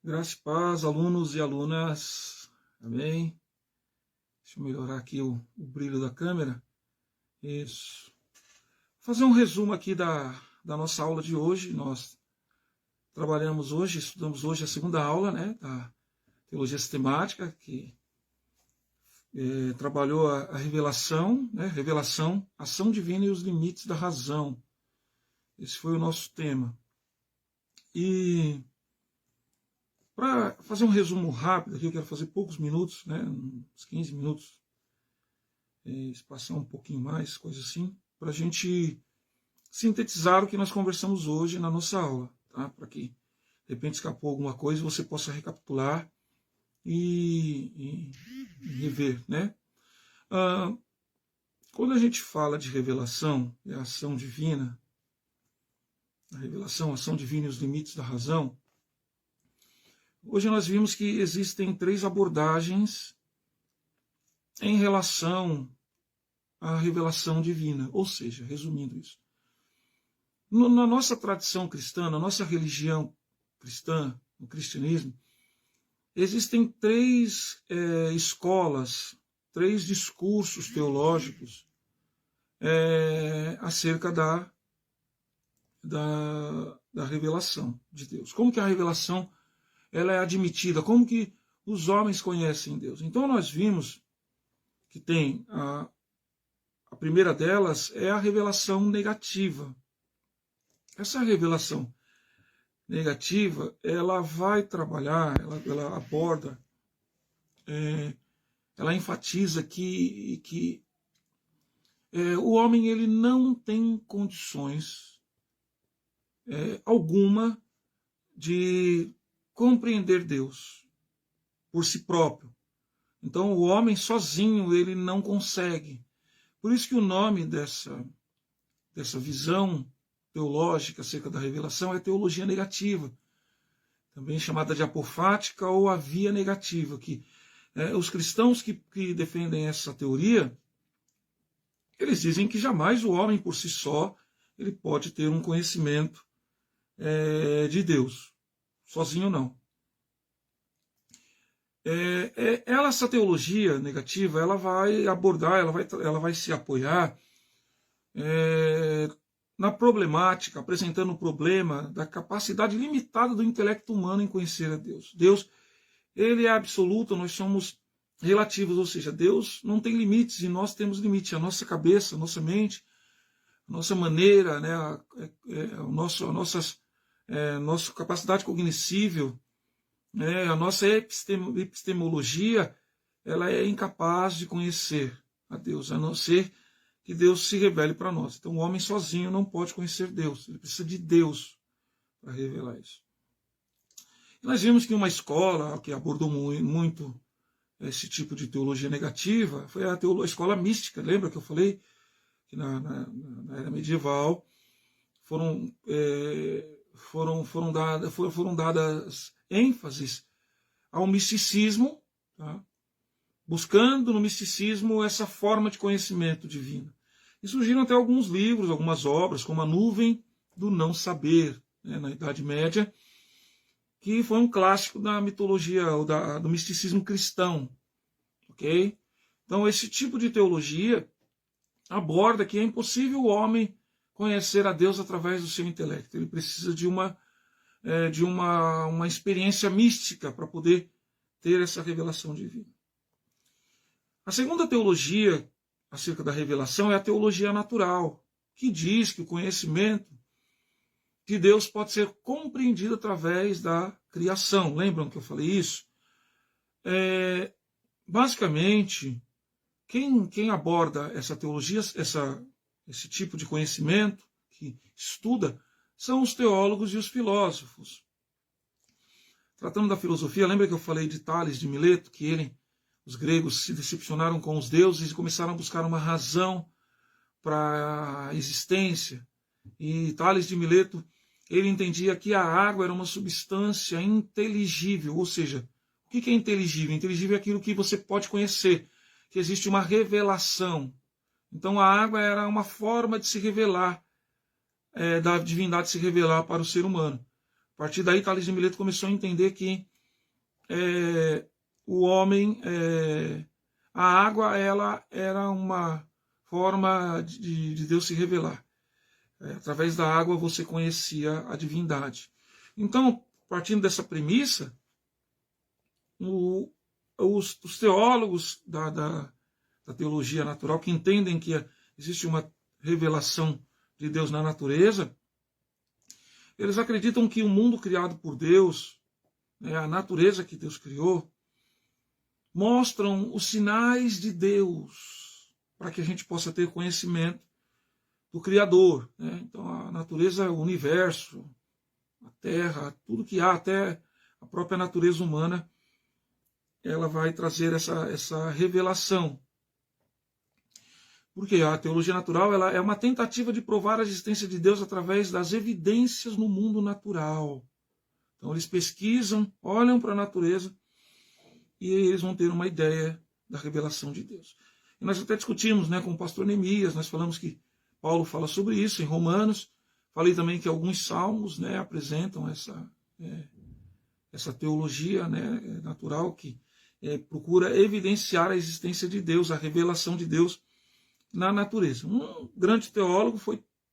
Graça e paz, alunos e alunas. Amém? Deixa eu melhorar aqui o brilho da câmera. Isso. Vou fazer um resumo aqui da nossa aula de hoje. Nós estudamos hoje a segunda aula, né, da teologia sistemática, que trabalhou a revelação, né, revelação, ação divina e os limites da razão. Esse foi o nosso tema. E para fazer um resumo rápido aqui, eu quero fazer poucos minutos, né, uns 15 minutos, espaçar um pouquinho mais, coisa assim, para a gente sintetizar o que nós conversamos hoje na nossa aula, tá? Para que, de repente, escapou alguma coisa, você possa recapitular e rever, né? Quando a gente fala de revelação e a ação divina, a revelação, a ação divina e os limites da razão, hoje nós vimos que existem 3 abordagens em relação à revelação divina. Ou seja, resumindo isso, na nossa tradição cristã, na nossa religião cristã, no cristianismo, existem 3 escolas, 3 discursos teológicos acerca da revelação de Deus. Como que a revelação ela é admitida, como que os homens conhecem Deus. Então nós vimos que tem a primeira delas é a revelação negativa. Essa revelação negativa, ela vai trabalhar, ela aborda, ela enfatiza que o homem ele não tem condições alguma de compreender Deus por si próprio. Então o homem sozinho ele não consegue. Por isso que o nome dessa visão teológica acerca da revelação é teologia negativa, também chamada de apofática ou a via negativa, que os cristãos que defendem essa teoria, eles dizem que jamais o homem por si só ele pode ter um conhecimento de Deus. Sozinho não. Essa teologia negativa, ela vai abordar, ela vai se apoiar na problemática, apresentando o problema da capacidade limitada do intelecto humano em conhecer a Deus. Deus, ele é absoluto, nós somos relativos, ou seja, Deus não tem limites e nós temos limites. A nossa cabeça, a nossa mente, a nossa maneira, né, nossa capacidade cognoscível, a nossa epistemologia, ela é incapaz de conhecer a Deus, a não ser que Deus se revele para nós. Então o homem sozinho não pode conhecer Deus, ele precisa de Deus para revelar isso. E nós vimos que uma escola que abordou muito esse tipo de teologia negativa foi a escola mística. Lembra que eu falei que na era medieval foram dadas ênfases ao misticismo, tá? Buscando no misticismo essa forma de conhecimento divino. E surgiram até alguns livros, algumas obras, como A Nuvem do Não Saber, né, na Idade Média, que foi um clássico da mitologia, do misticismo cristão. Okay? Então esse tipo de teologia aborda que é impossível o homem conhecer a Deus através do seu intelecto. Ele precisa de uma experiência mística para poder ter essa revelação divina. A segunda teologia acerca da revelação é a teologia natural, que diz que o conhecimento de Deus pode ser compreendido através da criação. Lembram que eu falei isso? Basicamente, quem aborda essa teologia, esse tipo de conhecimento, que estuda, são os teólogos e os filósofos. Tratando da filosofia, lembra que eu falei de Tales de Mileto, que os gregos se decepcionaram com os deuses e começaram a buscar uma razão para a existência. E Tales de Mileto, ele entendia que a água era uma substância inteligível, ou seja, o que é inteligível? Inteligível é aquilo que você pode conhecer, que existe uma revelação. Então a água era uma forma de se revelar, da divindade se revelar para o ser humano. A partir daí, Tales de Mileto começou a entender que o homem, a água, ela era uma forma de Deus se revelar. Através da água você conhecia a divindade. Então, partindo dessa premissa, os teólogos da teologia natural, que entendem que existe uma revelação de Deus na natureza, eles acreditam que o mundo criado por Deus, a natureza que Deus criou, mostram os sinais de Deus para que a gente possa ter conhecimento do Criador. Então, a natureza, o universo, a terra, tudo que há, até a própria natureza humana, ela vai trazer essa revelação. Porque a teologia natural, ela é uma tentativa de provar a existência de Deus através das evidências no mundo natural. Então eles pesquisam, olham para a natureza e eles vão ter uma ideia da revelação de Deus. E nós até discutimos, com o pastor Neemias, nós falamos que Paulo fala sobre isso em Romanos. Falei também que alguns salmos apresentam essa teologia natural que procura evidenciar a existência de Deus, a revelação de Deus na natureza. Um grande teólogo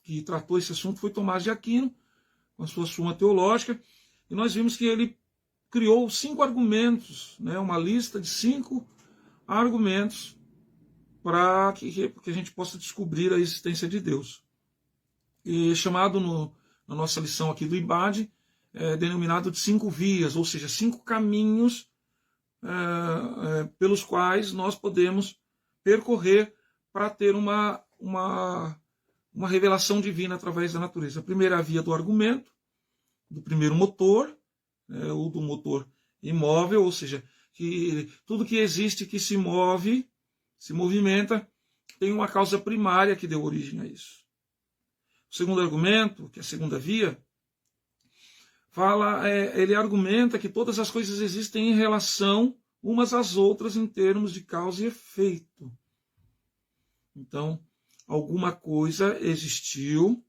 que tratou esse assunto foi Tomás de Aquino, com a sua Suma Teológica, e nós vimos que ele criou 5 argumentos, uma lista de 5 argumentos para que a gente possa descobrir a existência de Deus. E chamado na nossa lição aqui do IBAD, denominado de 5 vias, ou seja, 5 caminhos pelos quais nós podemos percorrer para ter uma revelação divina através da natureza. A primeira via do argumento, do primeiro motor, ou do motor imóvel, ou seja, que tudo que existe, que se move, se movimenta, tem uma causa primária que deu origem a isso. O segundo argumento, que é a segunda via, ele argumenta que todas as coisas existem em relação umas às outras em termos de causa e efeito. Então, alguma coisa existiu,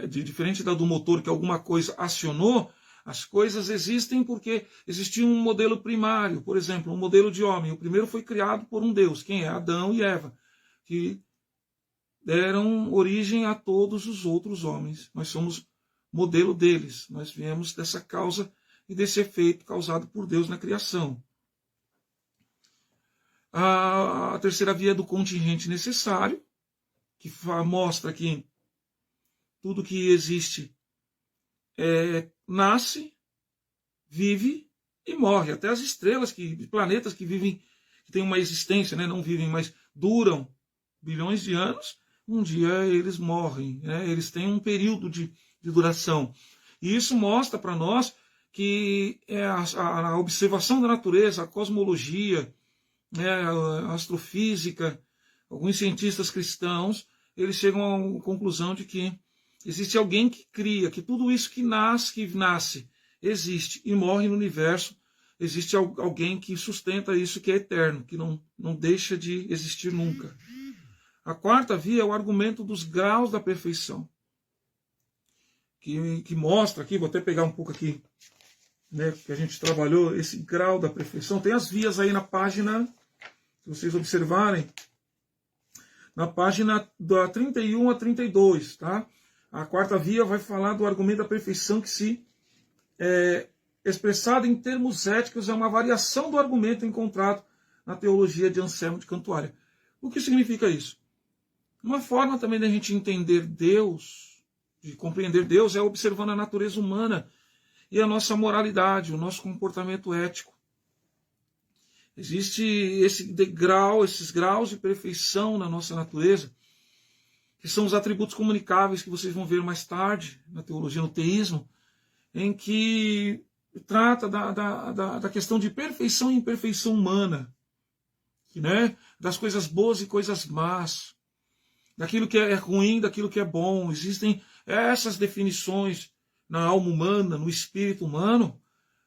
diferente do motor, que alguma coisa acionou, as coisas existem porque existia um modelo primário, por exemplo, um modelo de homem. O primeiro foi criado por um Deus, quem é? Adão e Eva, que deram origem a todos os outros homens. Nós somos modelo deles, nós viemos dessa causa e desse efeito causado por Deus na criação. A terceira via é do contingente necessário, que mostra que tudo que existe nasce, vive e morre. Até as estrelas, planetas que vivem, que têm uma existência, não vivem, mas duram bilhões de anos, um dia eles morrem, eles têm um período de duração. E isso mostra para nós que a observação da natureza, a cosmologia, a astrofísica, alguns cientistas cristãos, eles chegam à conclusão de que existe alguém que cria, que tudo isso que nasce, existe e morre no universo, existe alguém que sustenta isso, que é eterno, que não deixa de existir nunca. A quarta via é o argumento dos graus da perfeição, que mostra aqui, vou até pegar um pouco aqui, que a gente trabalhou, esse grau da perfeição. Tem as vias aí na página, se vocês observarem, na página da 31 a 32, tá? A quarta via vai falar do argumento da perfeição que, se expressado em termos éticos, é uma variação do argumento encontrado na teologia de Anselmo de Cantuária. O que significa isso? Uma forma também da gente entender Deus, de compreender Deus, é observando a natureza humana e a nossa moralidade, o nosso comportamento ético. Existe esses graus de perfeição na nossa natureza, que são os atributos comunicáveis que vocês vão ver mais tarde na teologia, no teísmo, em que trata da questão de perfeição e imperfeição humana, das coisas boas e coisas más, daquilo que é ruim, daquilo que é bom. Existem essas definições na alma humana, no espírito humano,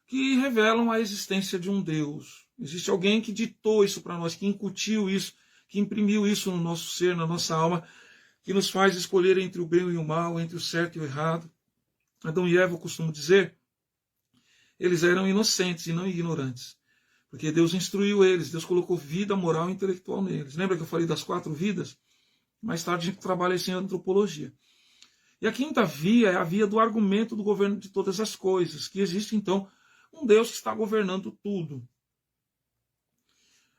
que revelam a existência de um Deus. Existe alguém que ditou isso para nós, que incutiu isso, que imprimiu isso no nosso ser, na nossa alma, que nos faz escolher entre o bem e o mal, entre o certo e o errado. Adão e Eva, eu costumo dizer, eles eram inocentes e não ignorantes. Porque Deus instruiu eles, Deus colocou vida moral e intelectual neles. Lembra que eu falei das 4 vidas? Mais tarde a gente trabalha isso em antropologia. E a quinta via é a via do argumento do governo de todas as coisas, que existe então um Deus que está governando tudo.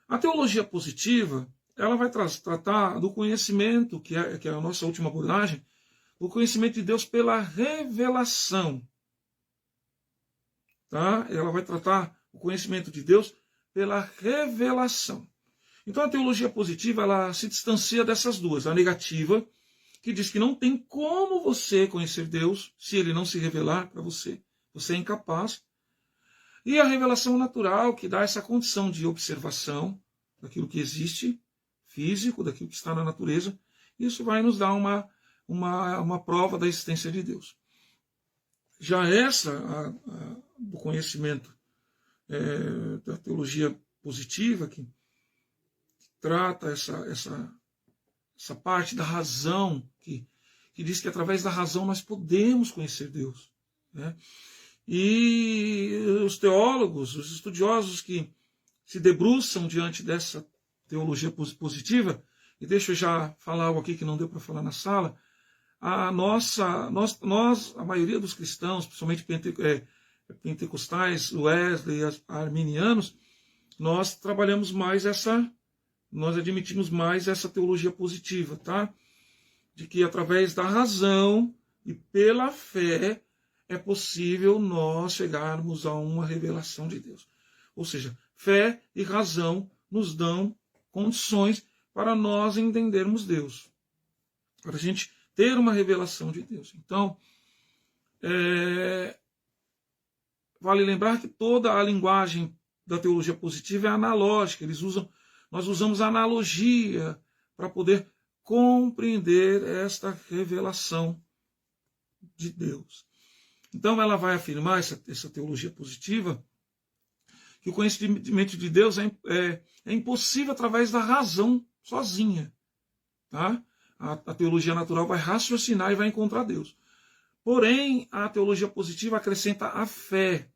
A teologia positiva, ela vai tratar do conhecimento, que é a nossa última abordagem, o conhecimento de Deus pela revelação. Tá? Ela vai tratar o conhecimento de Deus pela revelação. Então a teologia positiva, ela se distancia dessas duas. A negativa, que diz que não tem como você conhecer Deus se ele não se revelar para você. Você é incapaz. E a revelação natural, que dá essa condição de observação daquilo que existe, físico, daquilo que está na natureza. Isso vai nos dar uma prova da existência de Deus. Já essa, do conhecimento da teologia positiva, que trata essa parte da razão, que diz que através da razão nós podemos conhecer Deus. Né? E os teólogos, os estudiosos que se debruçam diante dessa teologia positiva, e deixa eu já falar algo aqui que não deu para falar na sala, a maioria dos cristãos, principalmente pentecostais, Wesley, arminianos, nós trabalhamos mais nós admitimos mais essa teologia positiva, tá? De que através da razão e pela fé é possível nós chegarmos a uma revelação de Deus. Ou seja, fé e razão nos dão condições para nós entendermos Deus, para a gente ter uma revelação de Deus. Então, vale lembrar que toda a linguagem da teologia positiva é analógica. Nós usamos analogia para poder compreender esta revelação de Deus. Então ela vai afirmar, essa teologia positiva, que o conhecimento de Deus é impossível através da razão sozinha. Tá? A teologia natural vai raciocinar e vai encontrar Deus. Porém, a teologia positiva acrescenta a fé.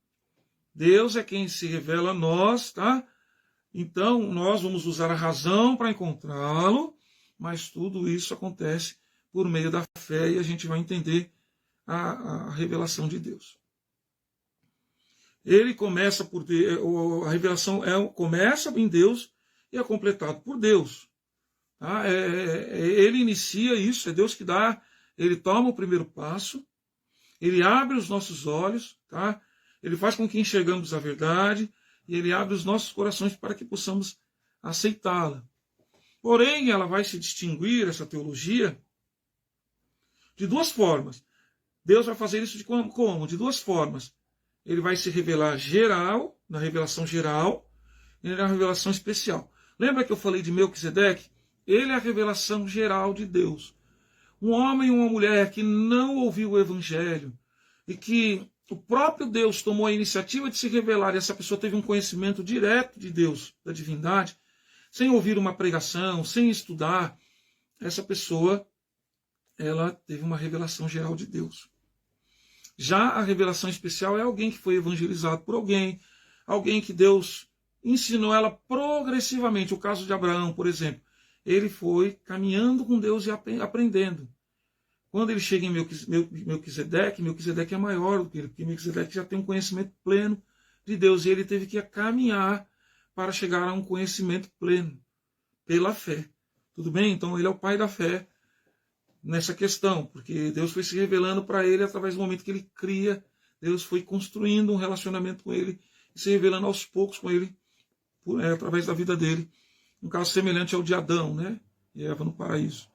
Deus é quem se revela a nós, tá? Então, nós vamos usar a razão para encontrá-lo, mas tudo isso acontece por meio da fé e a gente vai entender a revelação de Deus. Ele começa por a revelação começa em Deus e é completado por Deus. Tá? Ele inicia isso, é Deus que dá, ele toma o primeiro passo, ele abre os nossos olhos, tá? Ele faz com que enxergamos a verdade e ele abre os nossos corações para que possamos aceitá-la. Porém, ela vai se distinguir, essa teologia, de duas formas. Deus vai fazer isso como? De duas formas. Ele vai se revelar geral, na revelação geral, e na revelação especial. Lembra que eu falei de Melquisedeque? Ele é a revelação geral de Deus. Um homem e uma mulher que não ouviu o evangelho e que o próprio Deus tomou a iniciativa de se revelar, e essa pessoa teve um conhecimento direto de Deus, da divindade, sem ouvir uma pregação, sem estudar, essa pessoa, ela teve uma revelação geral de Deus. Já a revelação especial é alguém que foi evangelizado por alguém que Deus ensinou ela progressivamente. O caso de Abraão, por exemplo, ele foi caminhando com Deus e aprendendo. Quando ele chega em Melquisedeque é maior do que ele, porque Melquisedeque já tem um conhecimento pleno de Deus, e ele teve que caminhar para chegar a um conhecimento pleno, pela fé. Tudo bem? Então ele é o pai da fé nessa questão, porque Deus foi se revelando para ele através do momento que ele cria, Deus foi construindo um relacionamento com ele, e se revelando aos poucos com ele, através da vida dele. Um caso semelhante ao de Adão, né? E Eva no paraíso.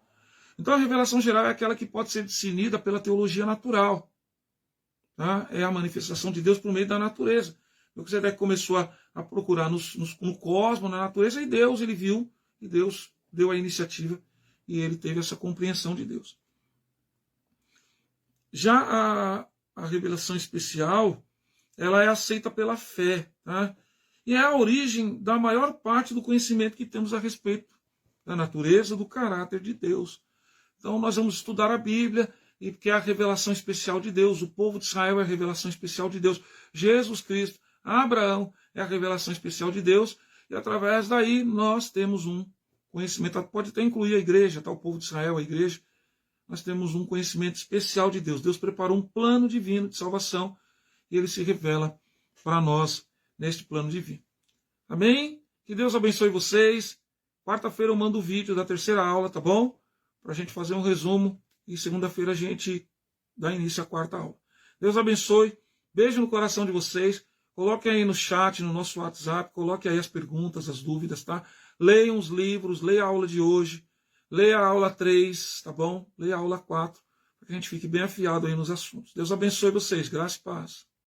Então a revelação geral é aquela que pode ser discernida pela teologia natural. Tá? É a manifestação de Deus por meio da natureza. Melquisedeque começou a procurar no cosmos, na natureza, e Deus, ele viu, e Deus deu a iniciativa, e ele teve essa compreensão de Deus. Já a revelação especial, ela é aceita pela fé. Tá? E é a origem da maior parte do conhecimento que temos a respeito da natureza, do caráter de Deus. Então nós vamos estudar a Bíblia e que é a revelação especial de Deus. O povo de Israel é a revelação especial de Deus. Jesus Cristo, Abraão é a revelação especial de Deus, e através daí nós temos um conhecimento, pode até incluir a igreja, tá? O povo de Israel, a igreja, nós temos um conhecimento especial de Deus. Deus preparou um plano divino de salvação e ele se revela para nós neste plano divino. Amém? Que Deus abençoe vocês. Quarta-feira eu mando o vídeo da terceira aula, tá bom? Para a gente fazer um resumo e segunda-feira a gente dá início à quarta aula. Deus abençoe. Beijo no coração de vocês. Coloquem aí no chat, no nosso WhatsApp, coloquem aí as perguntas, as dúvidas, tá? Leiam os livros, leia a aula de hoje, leia a aula 3, tá bom? Leia a aula 4, para que a gente fique bem afiado aí nos assuntos. Deus abençoe vocês, graça e paz.